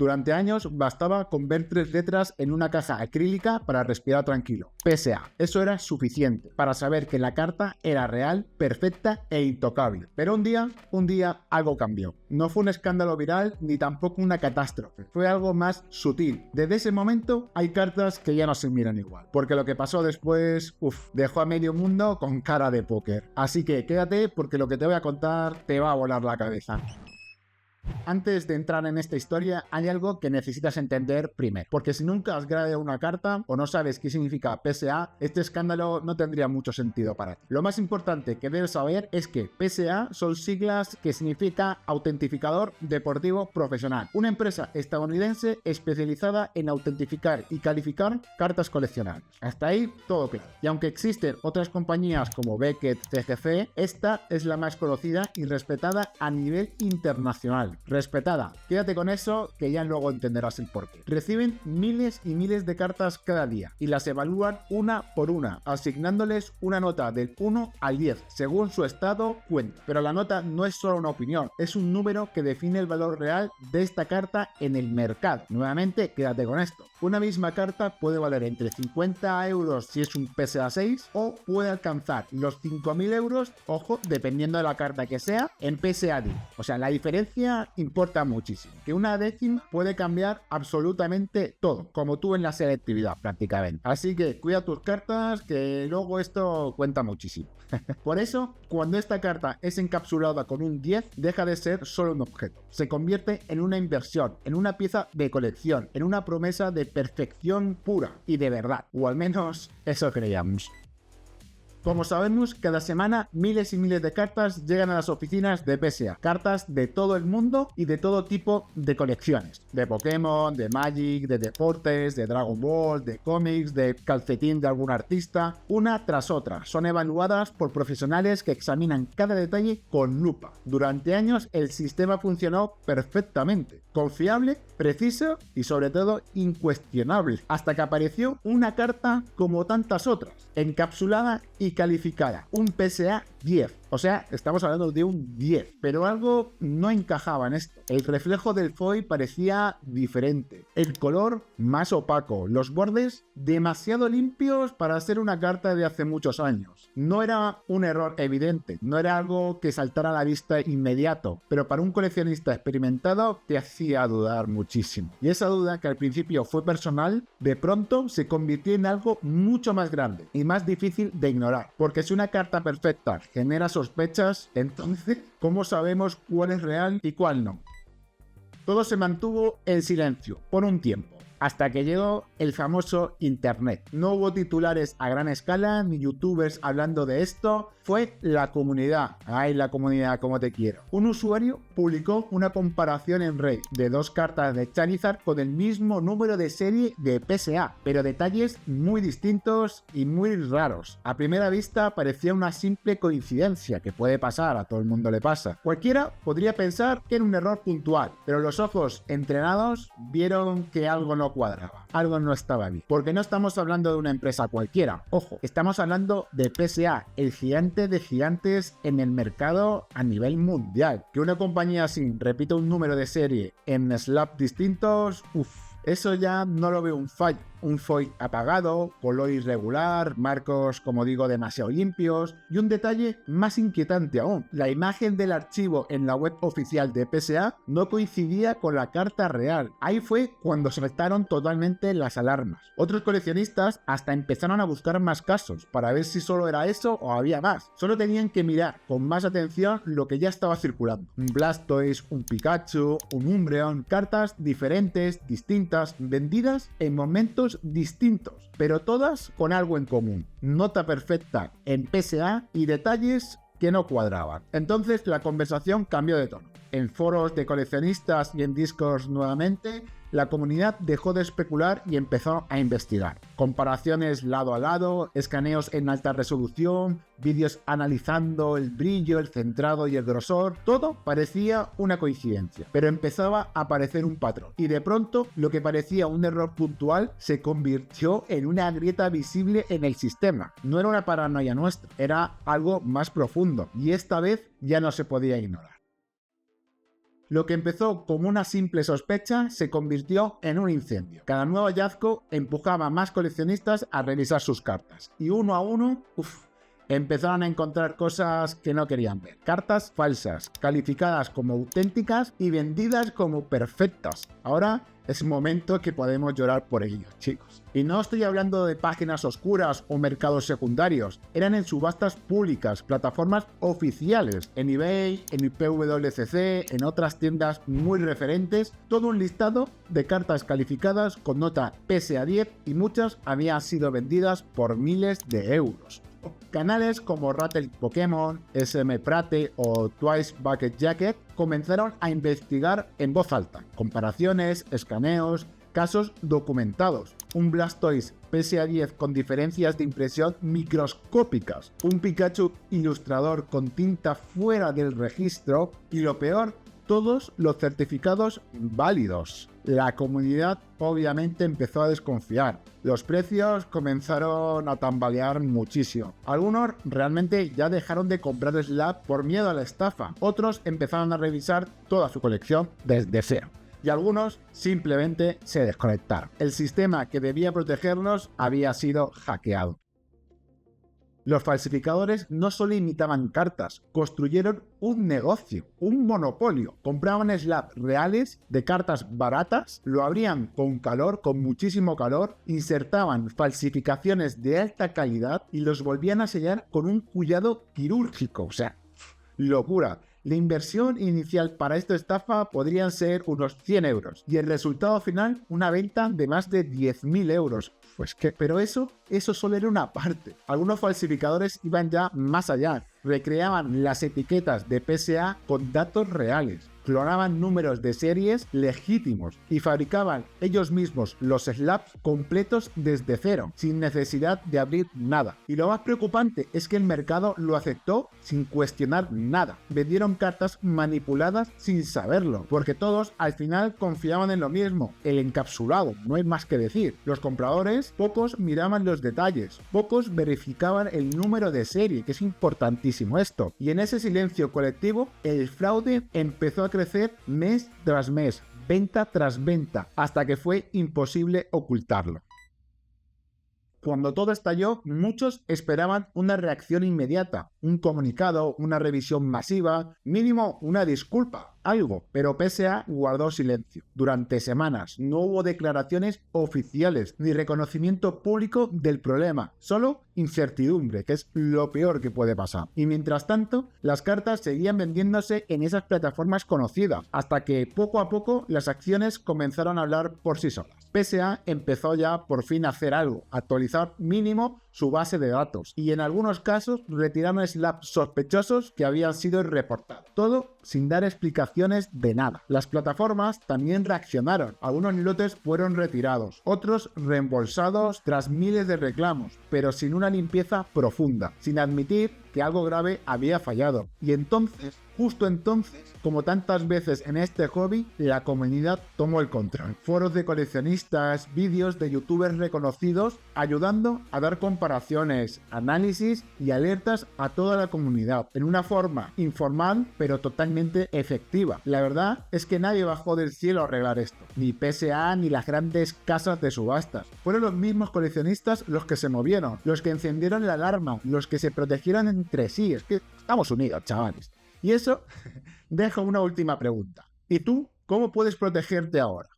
Durante años bastaba con ver 3 letras en una caja acrílica para respirar tranquilo. PSA. Eso era suficiente para saber que la carta era real, perfecta e intocable. Pero un día algo cambió. No fue un escándalo viral ni tampoco una catástrofe. Fue algo más sutil. Desde ese momento hay cartas que ya no se miran igual. Porque lo que pasó después, dejó a medio mundo con cara de póker. Así que quédate porque lo que te voy a contar te va a volar la cabeza. Antes de entrar en esta historia, hay algo que necesitas entender primero, porque si nunca has grabado una carta o no sabes qué significa PSA, este escándalo no tendría mucho sentido para ti. Lo más importante que debes saber es que PSA son siglas que significa Autentificador Deportivo Profesional, una empresa estadounidense especializada en autentificar y calificar cartas coleccionables. Hasta ahí todo claro. Y aunque existen otras compañías como Beckett, CGC, esta es la más conocida y respetada a nivel internacional. Respetada. Quédate con eso que ya luego entenderás el porqué. Reciben miles y miles de cartas cada día y las evalúan una por una, asignándoles una nota del 1 al 10, según su estado cuenta. Pero la nota no es solo una opinión, es un número que define el valor real de esta carta en el mercado. Nuevamente, quédate con esto. Una misma carta puede valer entre 50 euros si es un PSA 6 o puede alcanzar los 5.000 euros, ojo, dependiendo de la carta que sea, en PSA 10. O sea, la diferencia importa muchísimo, que una décima puede cambiar absolutamente todo, como tú en la selectividad prácticamente. Así que cuida tus cartas, que luego esto cuenta muchísimo. Por eso, cuando esta carta es encapsulada con un 10, deja de ser solo un objeto. Se convierte en una inversión, en una pieza de colección, en una promesa de perfección pura y de verdad, o al menos eso creíamos. Como sabemos, cada semana miles y miles de cartas llegan a las oficinas de PSA. Cartas de todo el mundo y de todo tipo de colecciones. De Pokémon, de Magic, de deportes, de Dragon Ball, de cómics, de calcetín de algún artista. Una tras otra. Son evaluadas por profesionales que examinan cada detalle con lupa. Durante años el sistema funcionó perfectamente. Confiable, preciso y sobre todo incuestionable. Hasta que apareció una carta como tantas otras. Encapsulada y calificada, un PSA 10. O sea, estamos hablando de un 10. Pero algo no encajaba en esto. El reflejo del foil parecía diferente. El color más opaco. Los bordes demasiado limpios para ser una carta de hace muchos años. No era un error evidente. No era algo que saltara a la vista inmediato. Pero para un coleccionista experimentado te hacía dudar muchísimo. Y esa duda, que al principio fue personal, de pronto se convirtió en algo mucho más grande y más difícil de ignorar. Porque si una carta perfecta genera sospechas, entonces, ¿cómo sabemos cuál es real y cuál no? Todo se mantuvo en silencio por un tiempo, hasta que llegó el famoso Internet. No hubo titulares a gran escala, ni youtubers hablando de esto, fue la comunidad. ¡Ay, la comunidad, cómo te quiero! Un usuario publicó una comparación en Reddit de 2 cartas de Charizard con el mismo número de serie de PSA, pero detalles muy distintos y muy raros. A primera vista parecía una simple coincidencia, que puede pasar, a todo el mundo le pasa. Cualquiera podría pensar que era un error puntual, pero los ojos entrenados vieron que algo no cuadraba, algo no estaba bien, porque no estamos hablando de una empresa cualquiera, ojo, estamos hablando de PSA, el gigante de gigantes en el mercado a nivel mundial. Que una compañía así repita un número de serie en slabs distintos, eso ya no lo veo un fallo. Un foil apagado, color irregular, marcos, como digo, demasiado limpios y un detalle más inquietante aún. La imagen del archivo en la web oficial de PSA no coincidía con la carta real. Ahí fue cuando saltaron totalmente las alarmas. Otros coleccionistas hasta empezaron a buscar más casos para ver si solo era eso o había más. Solo tenían que mirar con más atención lo que ya estaba circulando. Un Blastoise, un Pikachu, un Umbreon, cartas diferentes, distintas, vendidas en momentos distintos, pero todas con algo en común: nota perfecta en PSA y detalles que no cuadraban. Entonces la conversación cambió de tono. En foros de coleccionistas y en Discord nuevamente, la comunidad dejó de especular y empezó a investigar. Comparaciones lado a lado, escaneos en alta resolución, vídeos analizando el brillo, el centrado y el grosor. Todo parecía una coincidencia, pero empezaba a aparecer un patrón. Y de pronto, lo que parecía un error puntual se convirtió en una grieta visible en el sistema. No era una paranoia nuestra, era algo más profundo. Y esta vez ya no se podía ignorar. Lo que empezó como una simple sospecha se convirtió en un incendio. Cada nuevo hallazgo empujaba a más coleccionistas a revisar sus cartas. Y uno a uno, empezaron a encontrar cosas que no querían ver. Cartas falsas, calificadas como auténticas y vendidas como perfectas. Ahora es momento que podemos llorar por ello, chicos. Y no estoy hablando de páginas oscuras o mercados secundarios. Eran en subastas públicas, plataformas oficiales, en eBay, en PWCC, en otras tiendas muy referentes. Todo un listado de cartas calificadas con nota PSA 10 y muchas habían sido vendidas por miles de euros. Canales como Rattle Pokémon, SM Prate o Twice Bucket Jacket comenzaron a investigar en voz alta comparaciones, escaneos, casos documentados. Un Blastoise PSA 10 con diferencias de impresión microscópicas, un Pikachu ilustrador con tinta fuera del registro y lo peor, todos los certificados válidos. La comunidad obviamente empezó a desconfiar. Los precios comenzaron a tambalear muchísimo. Algunos realmente ya dejaron de comprar Slab por miedo a la estafa. Otros empezaron a revisar toda su colección desde cero. Y algunos simplemente se desconectaron. El sistema que debía protegerlos había sido hackeado. Los falsificadores no solo imitaban cartas, construyeron un negocio, un monopolio. Compraban slabs reales de cartas baratas, lo abrían con calor, con muchísimo calor, insertaban falsificaciones de alta calidad y los volvían a sellar con un cuidado quirúrgico. O sea, locura. La inversión inicial para esta estafa podrían ser unos 100 euros y el resultado final una venta de más de 10.000 euros. Pero eso solo era una parte. Algunos falsificadores iban ya más allá. Recreaban las etiquetas de PSA con datos reales. Clonaban números de series legítimos y fabricaban ellos mismos los slabs completos desde cero, sin necesidad de abrir nada. Y lo más preocupante es que el mercado lo aceptó sin cuestionar nada. Vendieron cartas manipuladas sin saberlo, porque todos al final confiaban en lo mismo, el encapsulado, no hay más que decir. Los compradores, pocos miraban los detalles, pocos verificaban el número de serie, que es importantísimo esto. Y en ese silencio colectivo, el fraude empezó a crecer mes tras mes, venta tras venta, hasta que fue imposible ocultarlo. Cuando todo estalló, muchos esperaban una reacción inmediata, un comunicado, una revisión masiva, mínimo una disculpa, algo, pero PSA guardó silencio. Durante semanas no hubo declaraciones oficiales ni reconocimiento público del problema, solo incertidumbre, que es lo peor que puede pasar. Y mientras tanto, las cartas seguían vendiéndose en esas plataformas conocidas, hasta que poco a poco las acciones comenzaron a hablar por sí solas. PSA empezó ya por fin a hacer algo, actualizar mínimo su base de datos y en algunos casos retiraron slabs sospechosos que habían sido reportados. Todo sin dar explicaciones de nada. Las plataformas también reaccionaron. Algunos lotes fueron retirados, otros reembolsados tras miles de reclamos, pero sin una limpieza profunda, sin admitir que algo grave había fallado. Y entonces, justo entonces, como tantas veces en este hobby, la comunidad tomó el control. Foros de coleccionistas, vídeos de youtubers reconocidos, ayudando a dar comparaciones, análisis y alertas a toda la comunidad, en una forma informal pero totalmente efectiva. La verdad es que nadie bajó del cielo a arreglar esto, ni PSA ni las grandes casas de subastas. Fueron los mismos coleccionistas los que se movieron, los que encendieron la alarma, los que se protegieron entre sí. Es que estamos unidos, chavales. Y eso deja una última pregunta. ¿Y tú cómo puedes protegerte ahora?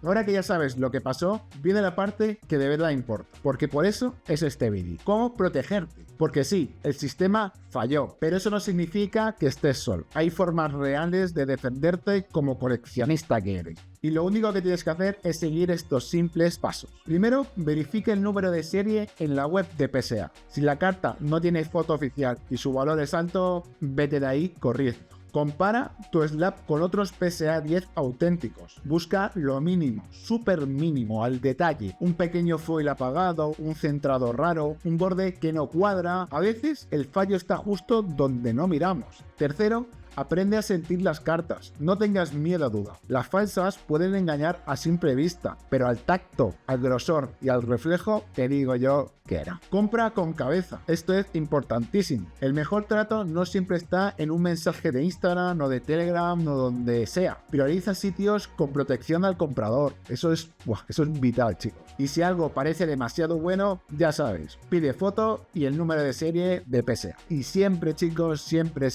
Ahora que ya sabes lo que pasó, viene la parte que de verdad importa, porque por eso es este vídeo. ¿Cómo protegerte? Porque sí, el sistema falló, pero eso no significa que estés solo. Hay formas reales de defenderte como coleccionista que eres. Y lo único que tienes que hacer es seguir estos simples pasos. Primero, verifica el número de serie en la web de PSA. Si la carta no tiene foto oficial y su valor es alto, vete de ahí corriendo. Compara tu slab con otros PSA 10 auténticos. Busca lo mínimo, súper mínimo, al detalle. Un pequeño foil apagado, un centrado raro, un borde que no cuadra. A veces el fallo está justo donde no miramos. Tercero, Aprende a sentir las cartas, no tengas miedo a duda. Las falsas pueden engañar a simple vista, pero al tacto, al grosor y al reflejo, te digo yo que era. Compra con cabeza, esto es importantísimo. El mejor trato no siempre está en un mensaje de Instagram o de Telegram o donde sea. Prioriza sitios con protección al comprador, eso es vital, chicos. Y si algo parece demasiado bueno, ya sabes, pide foto y el número de serie de PSA. Y siempre, chicos, siempre,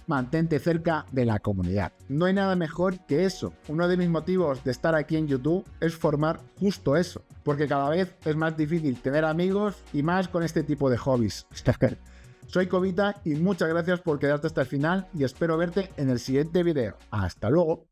mantente cerca de la comunidad. No hay nada mejor que eso. Uno de mis motivos de estar aquí en YouTube es formar justo eso, porque cada vez es más difícil tener amigos y más con este tipo de hobbies. Soy Cobita y muchas gracias por quedarte hasta el final y espero verte en el siguiente video. ¡Hasta luego!